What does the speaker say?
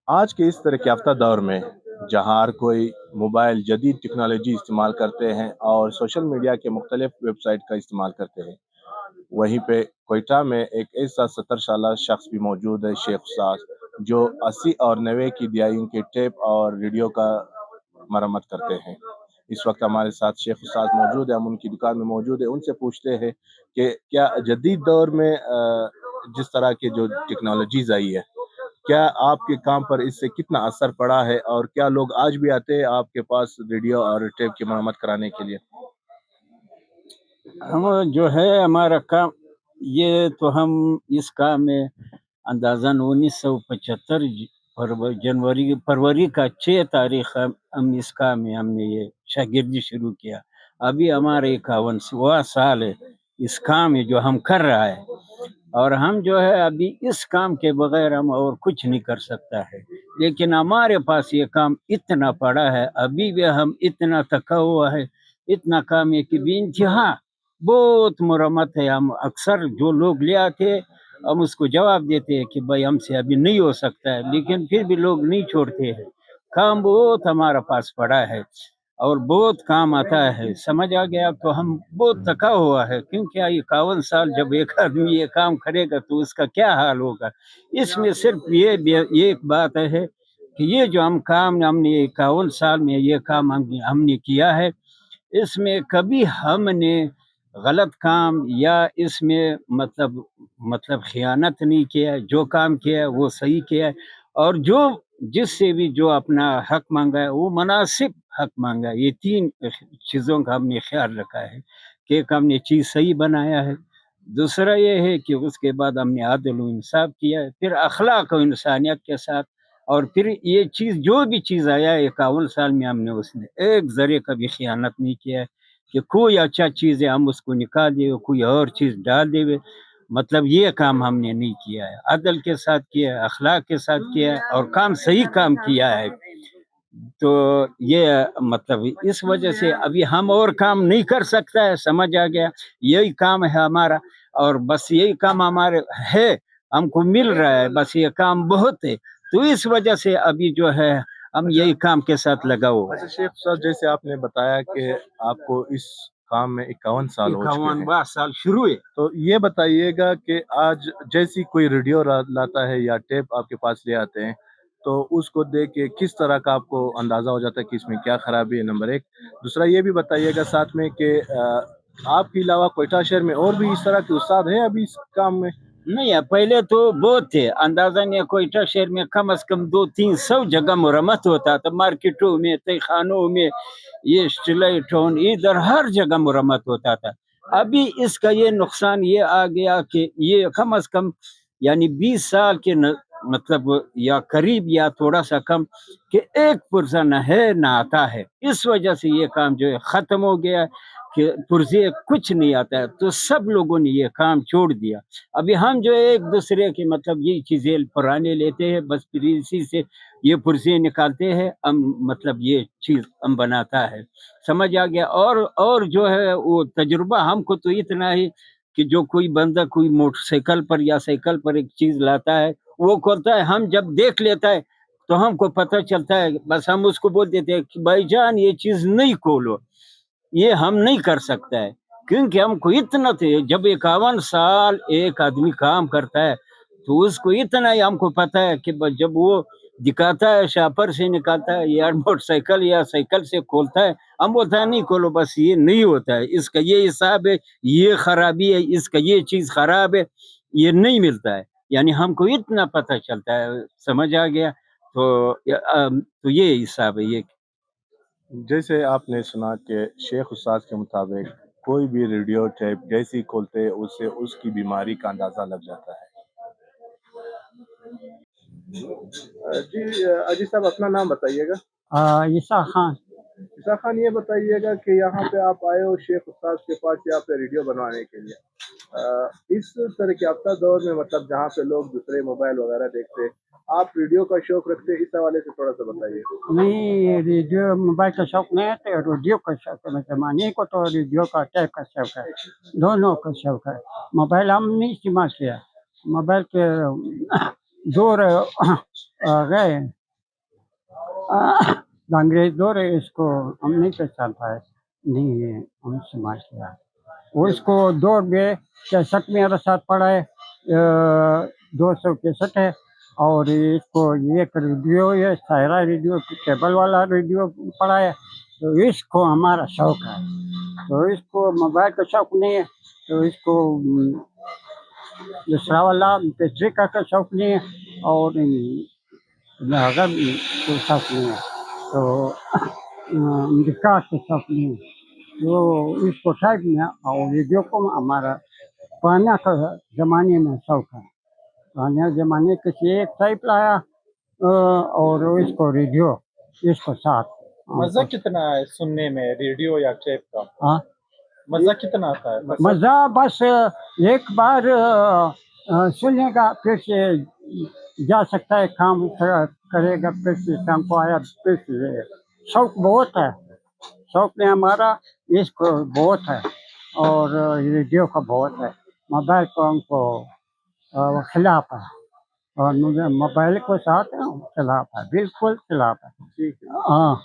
आज के इस तरक्की याफ्ता दौर में जहाँ हर कोई मोबाइल जदीद टेक्नोलॉजी इस्तेमाल करते हैं और सोशल मीडिया के मुख्तलिफ वेबसाइट का इस्तेमाल करते हैं, वहीं पे कोयटा में एक ऐसा 70 साल शख्स भी मौजूद है, शेख सास, जो 80 और 90 की दिहाइयों के टेप और रेडियो का मरम्मत करते हैं। इस वक्त हमारे साथ शेख उस्ताद मौजूद है, हम उनकी दुकान में मौजूद है, उनसे पूछते हैं कि क्या जदीद दौर में जिस तरह की जो टेक्नोलॉजीज आई है, क्या आपके काम पर इससे कितना असर पड़ा है और क्या लोग आज भी आते हैं आपके पास रेडियो और टेप की मरम्मत कराने के लिए? हम जो है हमारा काम, ये तो हम इस काम में अंदाज़न 1975 जनवरी फरवरी का 6 तारीख हम इस काम में हमने ये शागिर्दी शुरू किया। अभी हमारा 51वां साल है इस काम में जो हम कर रहा है, और हम जो है अभी इस काम के बगैर हम और कुछ नहीं कर सकता है। लेकिन हमारे पास ये काम इतना पड़ा है, अभी भी हम इतना थका हुआ है, इतना काम है कि बेइंतहा बहुत मुरम्मत है। हम अक्सर जो लोग ले आते हैं, हम उसको जवाब देते हैं कि भाई हमसे अभी नहीं हो सकता है, लेकिन फिर भी लोग नहीं छोड़ते हैं। काम बहुत हमारा पास पड़ा है और बहुत काम आता है। समझ आ गया? तो हम बहुत थका हुआ है, क्योंकि 51 साल जब एक आदमी ये काम करेगा तो उसका क्या हाल होगा। इसमें सिर्फ ये एक बात है कि ये जो हम काम हमने 51 साल में ये काम हमने किया है, इसमें कभी हमने गलत काम या इसमें मतलब खियानत नहीं किया है। जो काम किया है वो सही किया है, और जो जिससे भी जो अपना हक मांगा है वो मुनासिब हक मांगा है। ये तीन चीज़ों का हमने ख्याल रखा है कि एक हमने चीज़ सही बनाया है, दूसरा ये है कि उसके बाद हमने आदल व इंसाफ किया है, फिर अखलाक और इंसानियत के साथ, और फिर ये चीज़ जो भी चीज़ आया है 51 साल में हमने उसमें एक ज़रे का भी खियानत नहीं किया है कि कोई अच्छा चीज़ है हम उसको निकाल दें, कोई और चीज़ डाल दें। मतलब ये काम हमने नहीं किया है, अदल के साथ किया है, अखलाक के साथ किया है, और काम सही काम किया है। तो ये मतलब इस वजह से अभी हम और काम नहीं कर सकता है। समझ आ गया? यही काम है हमारा, और बस यही काम हमारे है, हमको मिल रहा है, बस ये काम बहुत है। तो इस वजह से अभी जो है हम यही काम के साथ लगा हुआ अच्छा है। शेख साहब, जैसे आपने बताया कि आपको इस काम में 51 साल हो चुके हैं, 51 साल शुरू है। तो ये बताइएगा कि आज जैसी कोई रेडियो लाता है या टेप आपके पास ले आते हैं, तो उसको देख के किस तरह का आपको अंदाज़ा हो जाता है कि इसमें क्या खराबी है, नंबर एक। दूसरा ये भी बताइएगा साथ में कि आपके अलावा कोयटा शहर में और भी इस तरह के उस्ताद हैं अभी इस काम में? नहीं है, पहले तो बहुत थे। अंदाजन ये कोयटा शहर में कम से कम 200-300 जगह मरम्मत होता था, मार्केटों में, तहखानों में, ये स्टीलाई टाउन, इधर हर जगह मरम्मत होता था। अभी इसका ये नुकसान ये आ गया कि ये कम से कम यानी 20 साल के मतलब या करीब या थोड़ा सा कम कि एक पुर्जा न है न आता है। इस वजह से ये काम जो है खत्म हो गया कि पुर्जे कुछ नहीं आता है, तो सब लोगों ने ये काम छोड़ दिया। अभी हम जो है एक दूसरे की मतलब यही चीजें पुराने लेते हैं, बस फिर इसी से ये पुर्जे निकालते हैं, हम मतलब ये चीज हम बनाता है। समझ आ गया? और जो है वो तजुर्बा हमको तो इतना ही कि जो कोई बंदा कोई मोटरसाइकिल पर या साइकिल पर एक चीज लाता है, वो करता है, हम जब देख लेता है तो हमको पता चलता है, बस हम उसको बोल देते हैं कि भाईजान ये चीज नहीं खोलो, ये हम नहीं कर सकता है। क्योंकि हमको इतना थे, जब 51 साल एक आदमी काम करता है तो उसको इतना ही हमको पता है कि जब वो दिखाता है, शापर से निकालता है या मोटरसाइकिल या साइकिल से खोलता है, हम बोलता है नहीं खोलो, बस ये नहीं होता है, इसका ये हिसाब है, ये खराबी है, इसका ये चीज खराब है, ये नहीं मिलता है। यानी हमको इतना पता चलता है। समझ आ गया? तो ये हिसाब है ये। जैसे आपने सुना कि शेख उस्ताद के मुताबिक कोई भी रेडियो टेप जैसे ही खोलते हैं उससे उसकी बीमारी का अंदाज़ा लग जाता है। जी अजीज साहब, अपना नाम बताइएगा। ईसा खान। ईसा खान, ये बताइएगा कि यहाँ पे आप आए हो शेख उस्ताद के पास यहाँ पे रेडियो बनवाने के लिए। इस तरह के याफ्ता दौर में मतलब जहाँ पे लोग दूसरे मोबाइल वगैरह देखते हैं, आप रेडियो का शौक रखते हैं, इस हवाले से थोड़ा सा बताइए। नहीं, रेडियो मोबाइल का शौक नहीं है, तो रेडियो का शौक है। जमाने को तो रेडियो का टेप का शौक है, दोनों का शौक है। मोबाइल हम नहीं इस्तेमाल किया, मोबाइल के दौर गए, انگریز دور ہے، اس کو ہم نہیں پہچان پائے، نہیں ہم سمجھ لیا وہ اس کو دور میں 63 میں رسات پڑا ہے، 263 ہے، اور اس کو ایک ریڈیو ہے، سائرہ ریڈیو کیبل والا ریڈیو پڑا ہے، تو اس کو ہمارا شوق ہے، تو اس کو موبائل کا شوق نہیں ہے، تو اس کو دوسرا والا پتریکا کا شوق نہیں ہے، اور اگر کوئی شوق نہیں ہے تو امریکہ کے شوق نہیں ہے، تو اس کو ٹائپ میں اور ریڈیو کو ہمارا پرانا کا زمانے میں شوق ہے، پرانے زمانے کے ایک ٹائپ لایا اور اس کو ریڈیو اس کو ساتھ مزہ کتنا ہے سننے میں ریڈیو یا ٹیپ کا؟ ہاں مزہ کتنا آتا ہے؟ مزہ بس ایک بار سنے گا پھر سے جا سکتا ہے، کام کرے گا پھر سے شام کو آیا پھر سے، شوق بہت ہے، شوق میں ہمارا اس کو بہت ہے، اور ریڈیو کا بہت ہے، موبائل کو ہم کو خلاف ہے، اور مجھے موبائل کو ساتھ خلاف ہے، بالکل خلاف ہے، ہاں۔